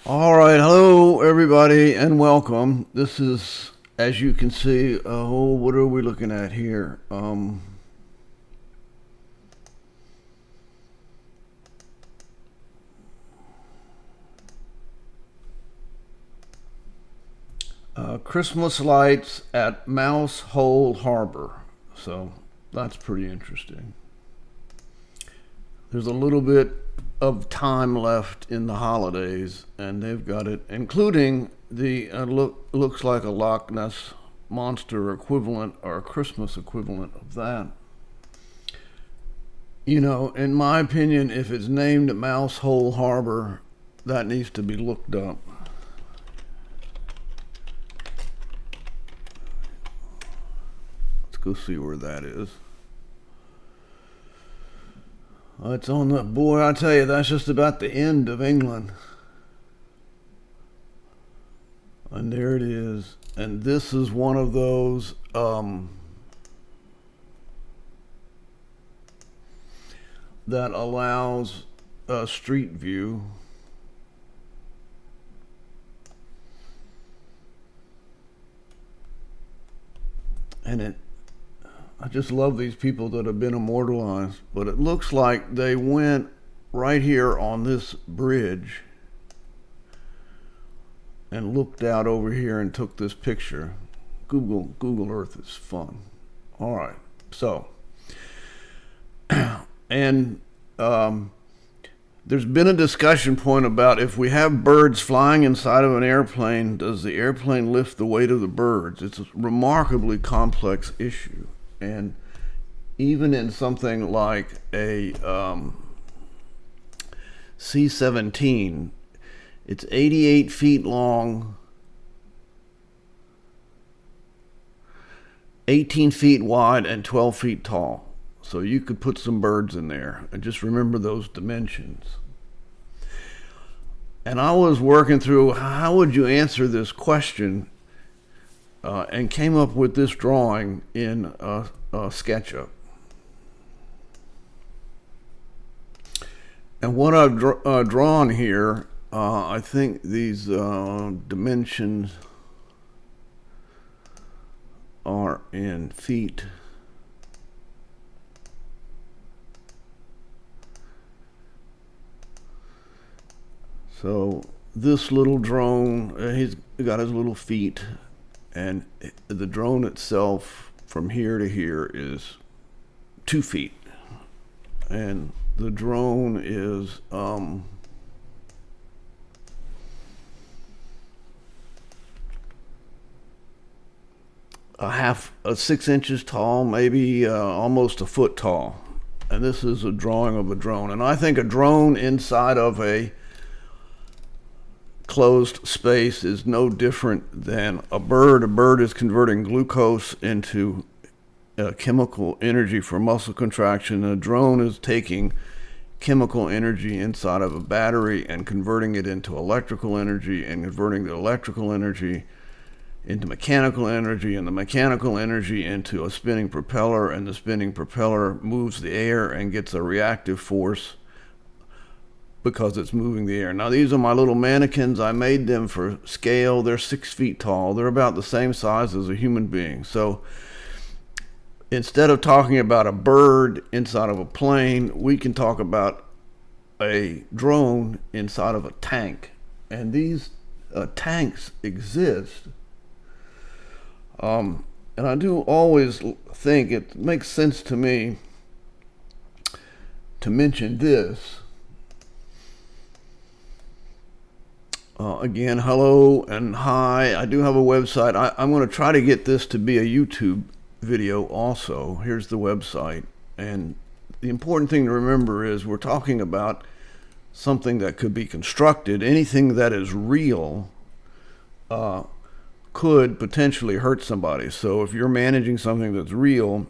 All right, hello everybody, and welcome. This is, as you can see, what are we looking at here? Christmas lights at Mouse Hole Harbor. So that's pretty interesting. There's a little bit of time left in the holidays, and they've got it, including the looks like a Loch Ness monster equivalent or a Christmas equivalent of that. You know, in my opinion, if it's named Mouse Hole Harbor, that needs to be looked up. Let's go see where that is. It's on the, boy, I tell you, that's just about the end of England. And there it is. And this is one of those that allows a street view. And I just love these people that have been immortalized. But it looks like they went right here on this bridge and looked out over here and took this picture. Google Earth is fun. All right, so and there's been a discussion point about if we have birds flying inside of an airplane, does the airplane lift the weight of the birds? It's a remarkably complex issue, and even in something like a C-17, it's 88 feet long, 18 feet wide, and 12 feet tall. So you could put some birds in there, and just remember those dimensions. And I was working through how would you answer this question, and came up with this drawing in SketchUp. And what I've drawn here, I think these dimensions are in feet. So this little drone, he's got his little feet, and the drone itself from here to here is 2 feet. And the drone is a 6 inches tall, maybe almost a foot tall. And this is a drawing of a drone. And I think a drone inside of a closed space is no different than a bird. A bird is converting glucose into chemical energy for muscle contraction. A drone is taking chemical energy inside of a battery and converting it into electrical energy, and converting the electrical energy into mechanical energy, and the mechanical energy into a spinning propeller, and the spinning propeller moves the air and gets a reactive force because it's moving the air. Now, these are my little mannequins. I made them for scale. They're 6 feet tall. They're about the same size as a human being. So instead of talking about a bird inside of a plane, we can talk about a drone inside of a tank. And these tanks exist. And I do always think it makes sense to me to mention this. Again, hello and hi. I do have a website. I'm going to try to get this to be a YouTube video also. Here's the website. And the important thing to remember is we're talking about something that could be constructed. Anything that is real could potentially hurt somebody. So if you're managing something that's real,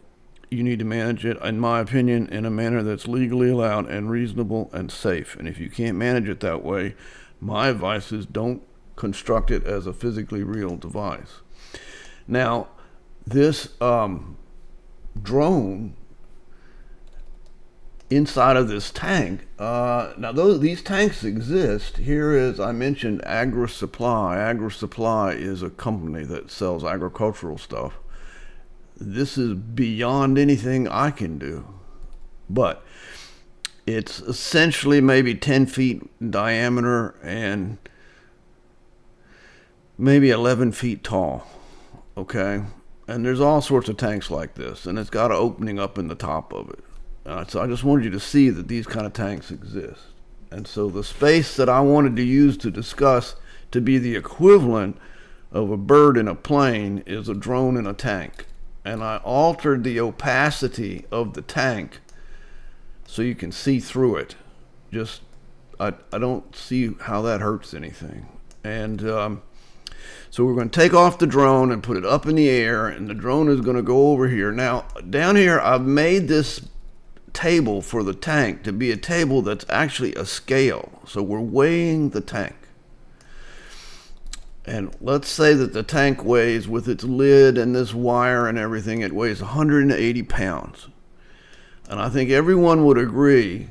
you need to manage it, in my opinion, in a manner that's legally allowed and reasonable and safe. And if you can't manage it that way, my advice is don't construct it as a physically real device. Now, this drone inside of this tank. Now, these tanks exist. Here is, I mentioned Agri Supply. Agri Supply is a company that sells agricultural stuff. This is beyond anything I can do. But it's essentially maybe 10 feet in diameter and maybe 11 feet tall. Okay? And there's all sorts of tanks like this, and it's got an opening up in the top of it. So I just wanted you to see that these kind of tanks exist. And so the space that I wanted to use to discuss to be the equivalent of a bird in a plane is a drone in a tank. And I altered the opacity of the tank so you can see through it. Just, I don't see how that hurts anything. And so we're going to take off the drone and put it up in the air, and the drone is going to go over here. Now, down here, I've made this table for the tank to be a table that's actually a scale. So we're weighing the tank. And let's say that the tank weighs, with its lid and this wire and everything, it weighs 180 pounds. And I think everyone would agree,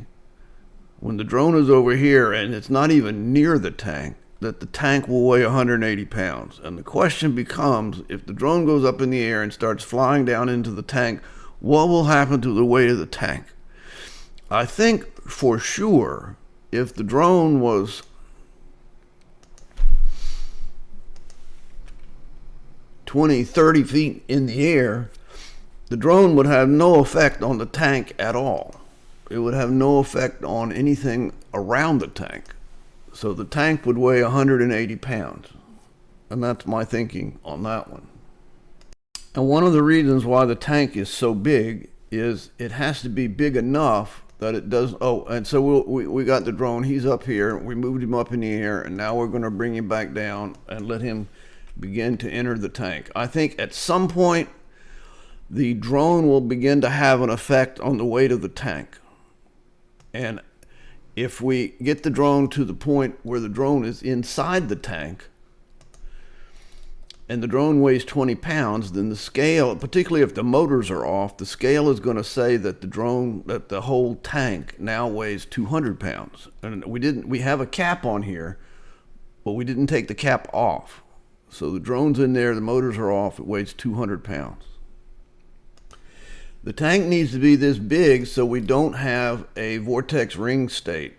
when the drone is over here and it's not even near the tank, that the tank will weigh 180 pounds. And the question becomes, if the drone goes up in the air and starts flying down into the tank, what will happen to the weight of the tank? I think for sure, if the drone was 20, 30 feet in the air, the drone would have no effect on the tank at all. It would have no effect on anything around the tank. So the tank would weigh 180 pounds. And that's my thinking on that one. And one of the reasons why the tank is so big is it has to be big enough that it does. Oh, and so we got the drone. He's up here. We moved him up in the air, and now we're going to bring him back down and let him begin to enter the tank. I think at some point, the drone will begin to have an effect on the weight of the tank. And if we get the drone to the point where the drone is inside the tank, and the drone weighs 20 pounds, then the scale, particularly if the motors are off, the scale is going to say that the whole tank now weighs 200 pounds. And we have a cap on here, but we didn't take the cap off. So the drone's in there, the motors are off, it weighs 200 pounds. The tank needs to be this big so we don't have a vortex ring state.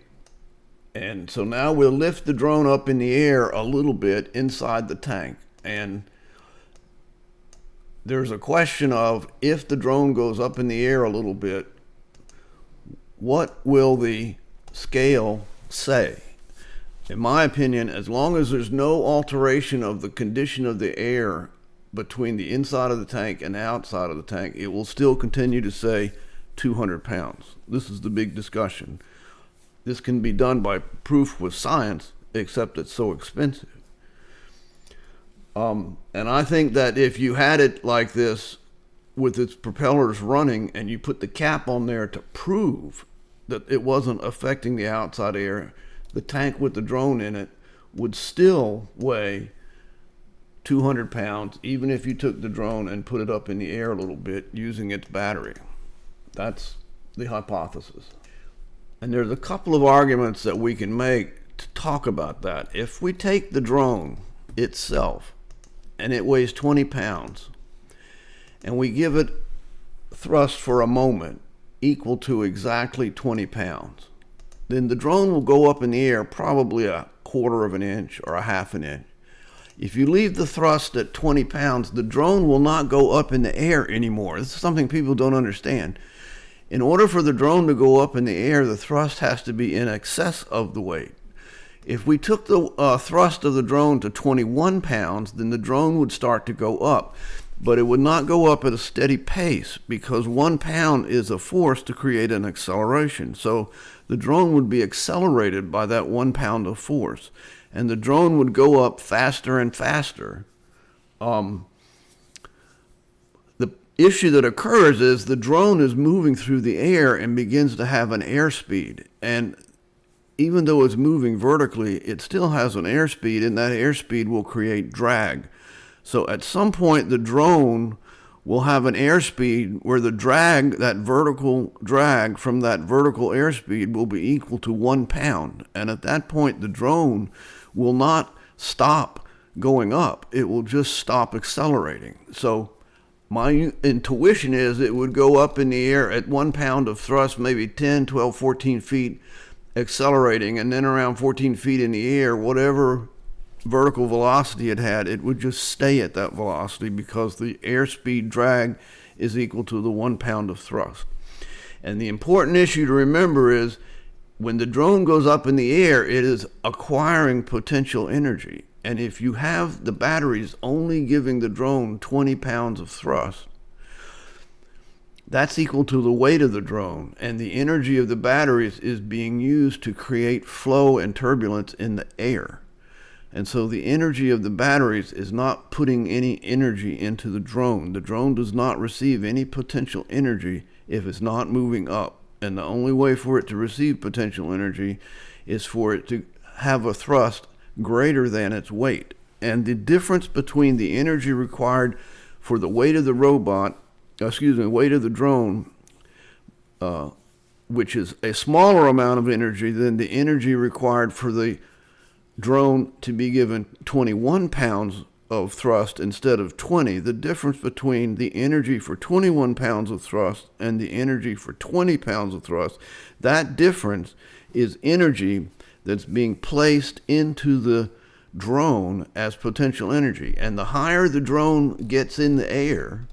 And so now we'll lift the drone up in the air a little bit inside the tank. And there's a question of, if the drone goes up in the air a little bit, what will the scale say? In my opinion, as long as there's no alteration of the condition of the air between the inside of the tank and the outside of the tank, it will still continue to say 200 pounds. This is the big discussion. This can be done by proof with science, except it's so expensive. And I think that if you had it like this with its propellers running and you put the cap on there to prove that it wasn't affecting the outside air, the tank with the drone in it would still weigh 200 pounds, even if you took the drone and put it up in the air a little bit using its battery. That's the hypothesis. And there's a couple of arguments that we can make to talk about that. If we take the drone itself, and it weighs 20 pounds, and we give it thrust for a moment equal to exactly 20 pounds, then the drone will go up in the air probably a quarter of an inch or a half an inch. If you leave the thrust at 20 pounds, the drone will not go up in the air anymore. This is something people don't understand. In order for the drone to go up in the air, the thrust has to be in excess of the weight. If we took the thrust of the drone to 21 pounds, then the drone would start to go up. But it would not go up at a steady pace, because 1 pound is a force to create an acceleration. So the drone would be accelerated by that 1 pound of force. And the drone would go up faster and faster. The issue that occurs is the drone is moving through the air and begins to have an airspeed. And even though it's moving vertically, it still has an airspeed, and that airspeed will create drag. So at some point, the drone will have an airspeed where the drag, that vertical drag from that vertical airspeed, will be equal to 1 pound. And at that point, the drone will not stop going up. It will just stop accelerating. So my intuition is it would go up in the air at 1 pound of thrust, maybe 10, 12, 14 feet accelerating, and then around 14 feet in the air, whatever vertical velocity it had, it would just stay at that velocity because the airspeed drag is equal to the 1 pound of thrust. And the important issue to remember is when the drone goes up in the air, it is acquiring potential energy. And if you have the batteries only giving the drone 20 pounds of thrust, that's equal to the weight of the drone, and the energy of the batteries is being used to create flow and turbulence in the air. And so the energy of the batteries is not putting any energy into the drone. The drone does not receive any potential energy if it's not moving up. And the only way for it to receive potential energy is for it to have a thrust greater than its weight. And the difference between the energy required for the weight of the weight of the drone, which is a smaller amount of energy than the energy required for the drone to be given 21 pounds of thrust instead of 20. The difference between the energy for 21 pounds of thrust and the energy for 20 pounds of thrust, that difference is energy that's being placed into the drone as potential energy. And the higher the drone gets in the air,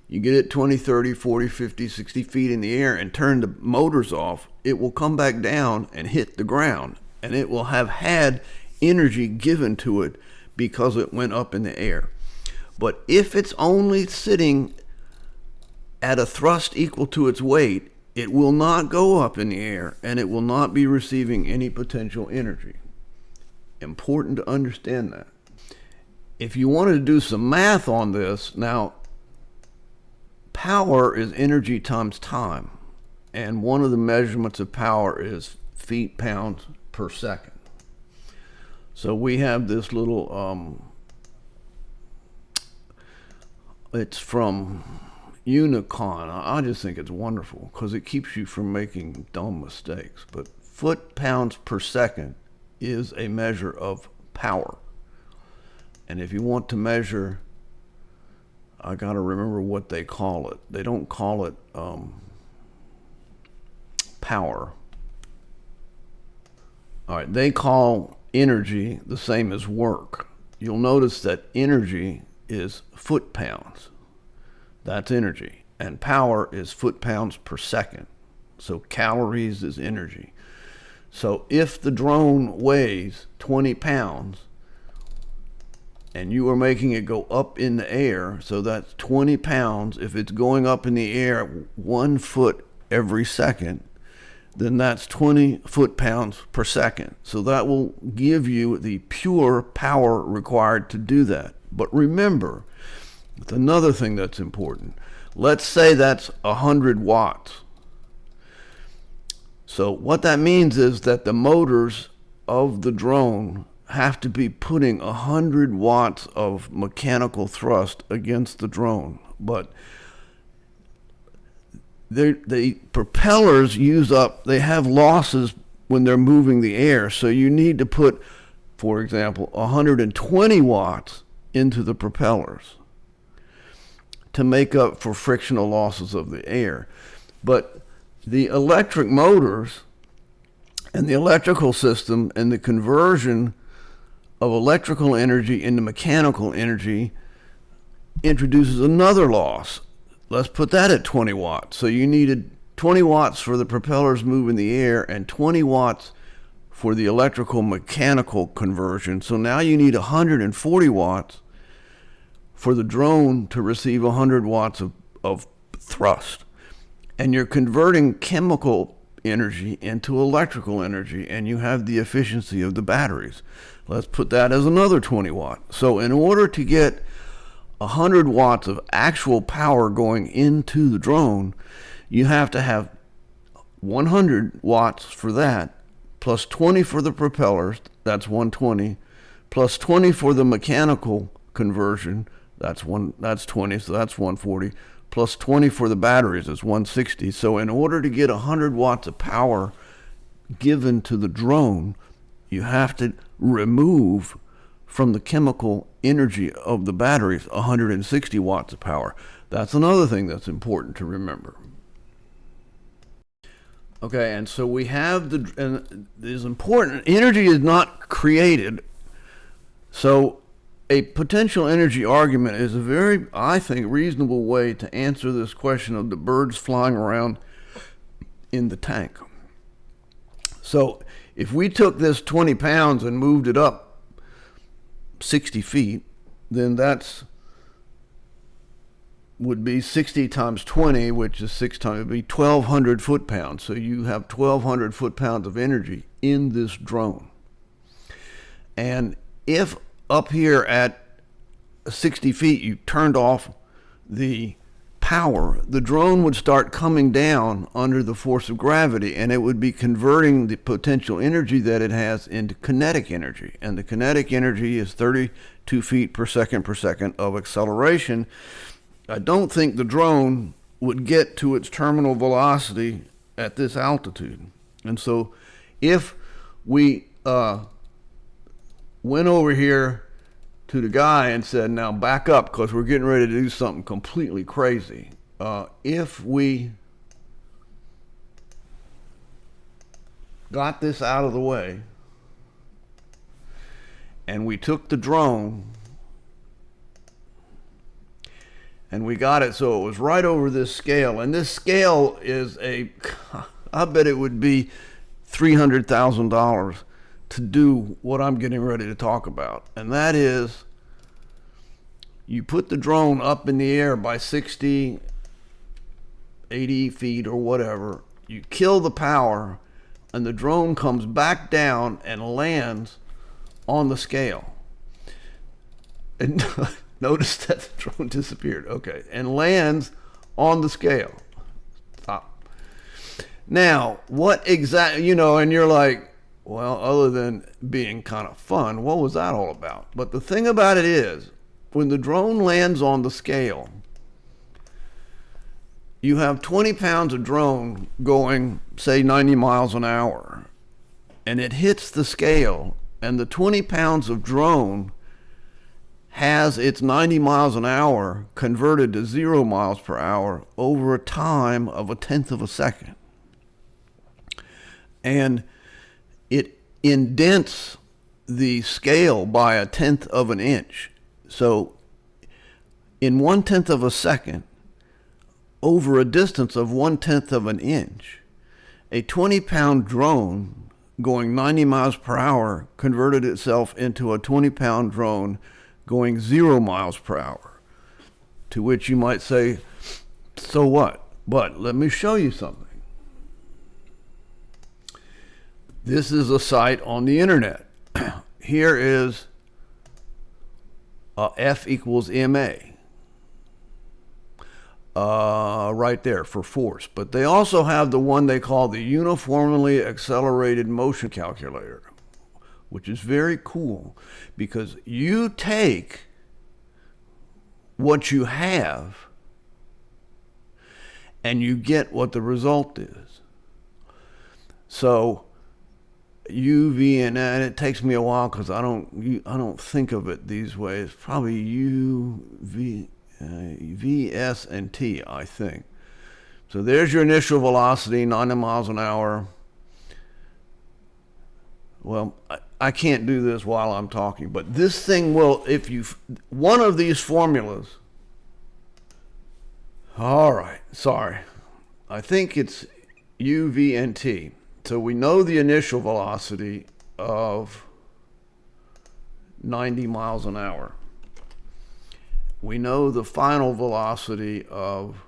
you get it 20, 30, 40, 50, 60 feet in the air and turn the motors off, it will come back down and hit the ground. And it will have had energy given to it because it went up in the air. But if it's only sitting at a thrust equal to its weight, it will not go up in the air and it will not be receiving any potential energy. Important to understand that. If you wanted to do some math on this, now power is energy times time. And one of the measurements of power is feet pounds per second. So we have this little, it's from Unicon. I just think it's wonderful because it keeps you from making dumb mistakes. But foot pounds per second is a measure of power. And if you want to measure, I got to remember what they call it. They don't call it power. All right, they call energy the same as work. You'll notice that energy is foot pounds. That's energy. And power is foot pounds per second. So calories is energy. So if the drone weighs 20 pounds and you are making it go up in the air, so that's 20 pounds. If it's going up in the air 1 foot every second, then that's 20 foot-pounds per second. So that will give you the pure power required to do that. But remember, it's another thing that's important. Let's say that's 100 watts. So what that means is that the motors of the drone have to be putting 100 watts of mechanical thrust against the drone. But the propellers they have losses when they're moving the air. So you need to put, for example, 120 watts into the propellers to make up for frictional losses of the air. But the electric motors and the electrical system and the conversion of electrical energy into mechanical energy introduces another loss. Let's put that at 20 watts. So you needed 20 watts for the propellers moving the air and 20 watts for the electrical mechanical conversion. So now you need 140 watts for the drone to receive 100 watts of thrust. And you're converting chemical energy into electrical energy, and you have the efficiency of the batteries. Let's put that as another 20 watts. So in order to get 100 watts of actual power going into the drone, you have to have 100 watts for that, plus 20 for the propellers, that's 120, plus 20 for the mechanical conversion, That's 20, so that's 140. Plus 20 for the batteries is 160. So in order to get 100 watts of power given to the drone, you have to remove from the chemical energy of the batteries 160 watts of power. That's another thing that's important to remember. Okay, and so we have and it is important. Energy is not created. So a potential energy argument is a very, I think, reasonable way to answer this question of the birds flying around in the tank. So if we took this 20 pounds and moved it up 60 feet, then that's would be 60 times 20, which is 6 times, it would be 1,200 foot-pounds. So you have 1,200 foot-pounds of energy in this drone. And if up here at 60 feet you turned off the power, the drone would start coming down under the force of gravity, and it would be converting the potential energy that it has into kinetic energy. And the kinetic energy is 32 feet per second of acceleration. I don't think the drone would get to its terminal velocity at this altitude. And so if we went over here to the guy and said, now back up because we're getting ready to do something completely crazy. If we got this out of the way and we took the drone and we got it so it was right over this scale, and this scale is I bet it would be $300,000 to do what I'm getting ready to talk about. And that is, you put the drone up in the air by 60, 80 feet or whatever, you kill the power, and the drone comes back down and lands on the scale. And notice that the drone disappeared. Okay. And lands on the scale. Stop. Now, what exactly, and you're like, well, other than being kind of fun, what was that all about? But the thing about it is, when the drone lands on the scale, you have 20 pounds of drone going, say, 90 miles an hour, and it hits the scale, and the 20 pounds of drone has its 90 miles an hour converted to 0 miles per hour over a time of 1/10 of a second. And it indents the scale by 1/10 of an inch. So in 1/10 of a second, over a distance of 1/10 of an inch, a 20-pound drone going 90 miles per hour converted itself into a 20-pound drone going 0 miles per hour. To which you might say, so what? But let me show you something. This is a site on the internet. Here is F equals ma. Right there for force. But they also have the one they call the Uniformly Accelerated Motion Calculator, which is very cool because you take what you have and you get what the result is. So UV, and it takes me a while because I don't think of it these ways. Probably UV, VS and T, I think. So there's your initial velocity, 90 miles an hour. Well, I can't do this while I'm talking, but this thing will, if you, one of these formulas, all right, sorry. I think it's U, V, and T. So we know the initial velocity of 90 miles an hour. We know the final velocity of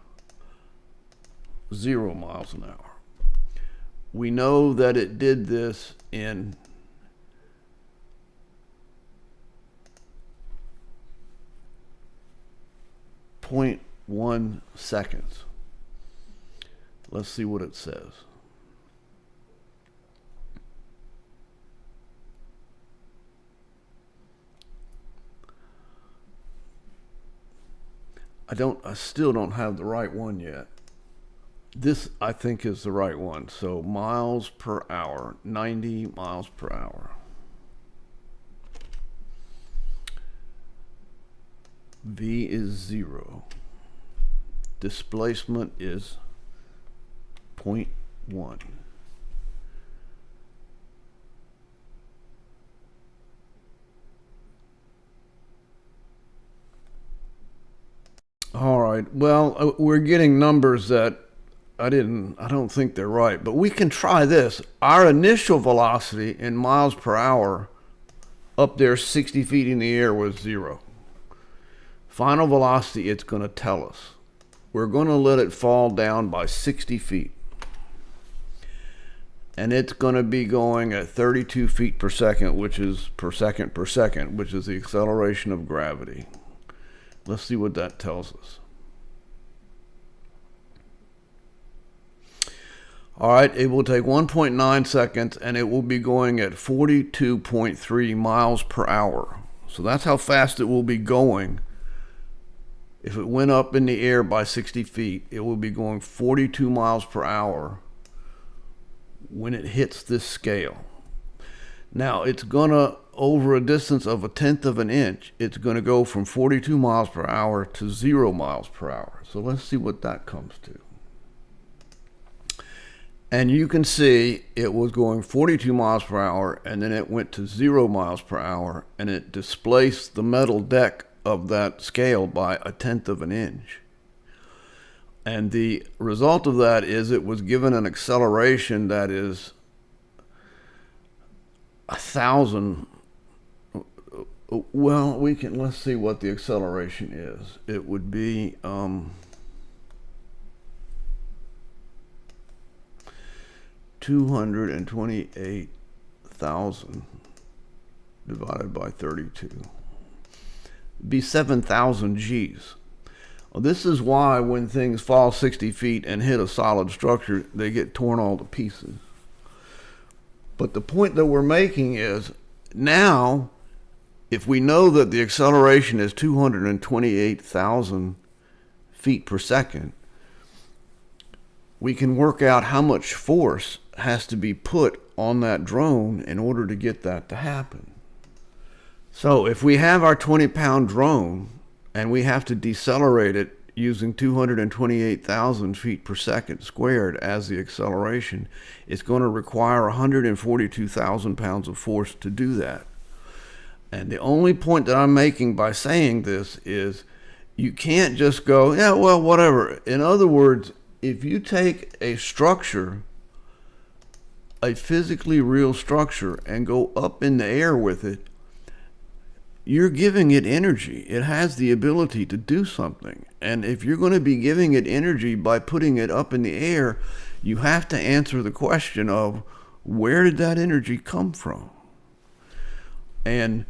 0 miles an hour. We know that it did this in 0.1 seconds. Let's see what it says. I still don't have the right one yet. This, I think, is the right one. So miles per hour, 90 miles per hour. V is 0. Displacement is 0.1. All right. Well, we're getting numbers that I don't think they're right, but we can try this. Our initial velocity in miles per hour up there 60 feet in the air was 0. Final velocity, it's going to tell us. We're going to let it fall down by 60 feet. And it's going to be going at 32 feet per second, which is per second, which is the acceleration of gravity. Let's see what that tells us. All right, it will take 1.9 seconds, and it will be going at 42.3 miles per hour. So that's how fast it will be going. If it went up in the air by 60 feet, it will be going 42 miles per hour when it hits this scale. Now, it's going to, over a distance of 1/10 of an inch, it's going to go from 42 miles per hour to 0 miles per hour. So let's see what that comes to. And you can see it was going 42 miles per hour, and then it went to 0 miles per hour, and it displaced the metal deck of that scale by 1/10 of an inch. And the result of that is it was given an acceleration that is 1,000. Well, let's see what the acceleration is. It would be 228,000 divided by 32. It'd be 7,000 G's. Well, this is why when things fall 60 feet and hit a solid structure, they get torn all to pieces. But the point that we're making is now, if we know that the acceleration is 228,000 feet per second, we can work out how much force has to be put on that drone in order to get that to happen. So if we have our 20-pound drone and we have to decelerate it using 228,000 feet per second squared as the acceleration, it's going to require 142,000 pounds of force to do that. And the only point that I'm making by saying this is you can't just go, yeah, well, whatever. In other words, if you take a structure, a physically real structure, and go up in the air with it, you're giving it energy. It has the ability to do something. And if you're going to be giving it energy by putting it up in the air, you have to answer the question of where did that energy come from? And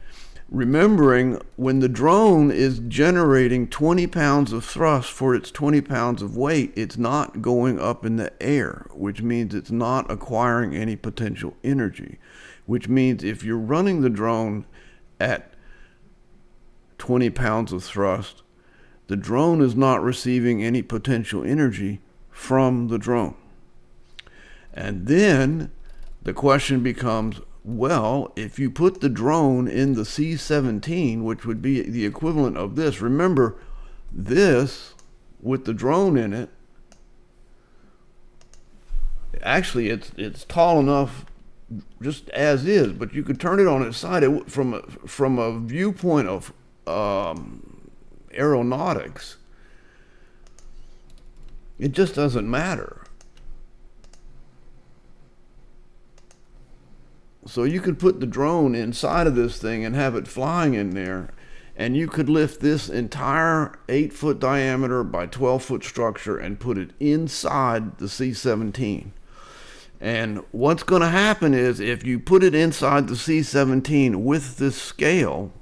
remembering when the drone is generating 20 pounds of thrust for its 20 pounds of weight, it's not going up in the air, which means it's not acquiring any potential energy, which means if you're running the drone at 20 pounds of thrust, the drone is not receiving any potential energy from the drone. And then the question becomes, well, if you put the drone in the C-17, which would be the equivalent of this, remember this with the drone in it, actually it's tall enough just as is, but you could turn it on its side from a viewpoint of aeronautics. It just doesn't matter. So you could put the drone inside of this thing and have it flying in there, and you could lift this entire 8-foot diameter by 12-foot structure and put it inside the C-17. And what's going to happen is if you put it inside the C-17 with this scale,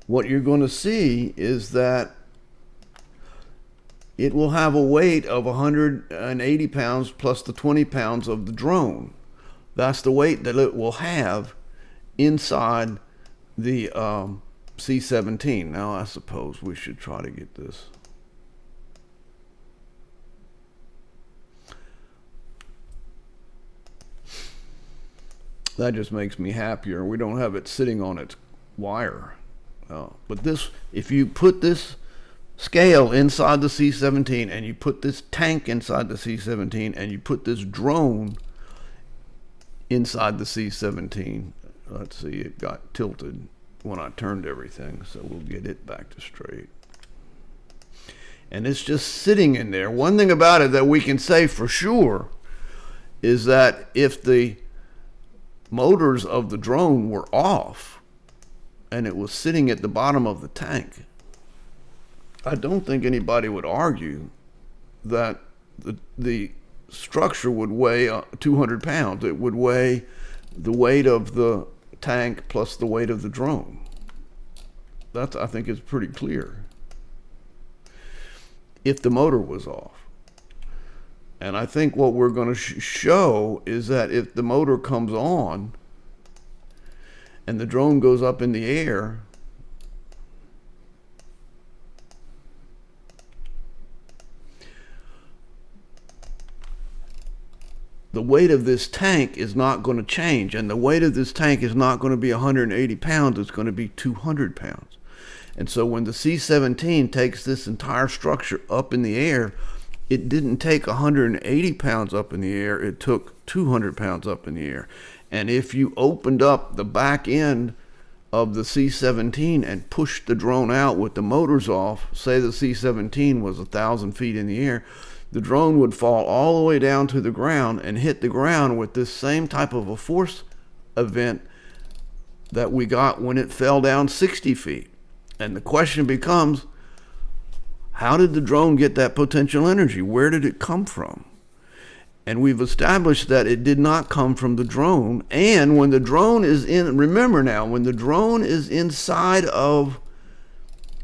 what you're going to see is that it will have a weight of 180 pounds plus the 20 pounds of the drone. That's the weight that it will have inside the C-17. Now I suppose we should try to get this. That just makes me happier. We don't have it sitting on its wire. But this, if you put this scale inside the C-17 and you put this tank inside the C-17 and you put this drone inside the C-17, let's see, it got tilted when I turned everything, so we'll get it back to straight. And it's just sitting in there. One thing about it that we can say for sure is that if the motors of the drone were off and it was sitting at the bottom of the tank, I don't think anybody would argue that the structure would weigh 200 pounds. It would weigh the weight of the tank plus the weight of the drone. That, I think, is pretty clear. If the motor was off. And I think what we're going to show is that if the motor comes on and the drone goes up in the air, the weight of this tank is not going to change. And the weight of this tank is not going to be 180 pounds. It's going to be 200 pounds. And so when the C-17 takes this entire structure up in the air, it didn't take 180 pounds up in the air. It took 200 pounds up in the air. And if you opened up the back end of the C-17 and pushed the drone out with the motors off, say the C-17 was 1,000 feet in the air, the drone would fall all the way down to the ground and hit the ground with this same type of a force event that we got when it fell down 60 feet. And the question becomes, how did the drone get that potential energy? Where did it come from? And we've established that it did not come from the drone. And when the drone is in, remember now, when the drone is inside of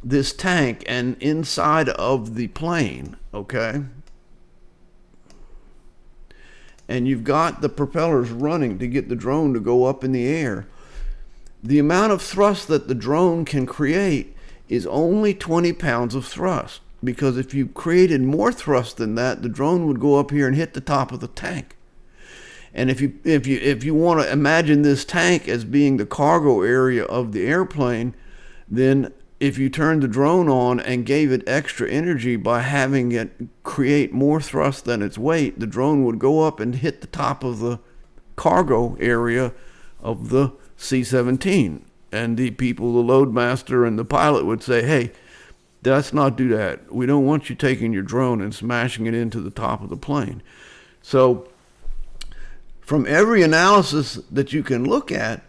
this tank and inside of the plane, okay, and you've got the propellers running to get the drone to go up in the air, the amount of thrust that the drone can create is only 20 pounds of thrust. Because if you created more thrust than that, the drone would go up here and hit the top of the tank. And if you want to imagine this tank as being the cargo area of the airplane, then if you turned the drone on and gave it extra energy by having it create more thrust than its weight, the drone would go up and hit the top of the cargo area of the C-17. And the people, the load master and the pilot would say, hey, let's not do that. We don't want you taking your drone and smashing it into the top of the plane. So from every analysis that you can look at,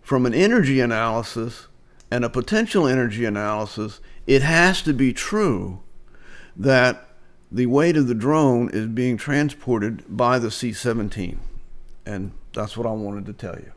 from an energy analysis and a potential energy analysis, it has to be true that the weight of the drone is being transported by the C-17. And that's what I wanted to tell you.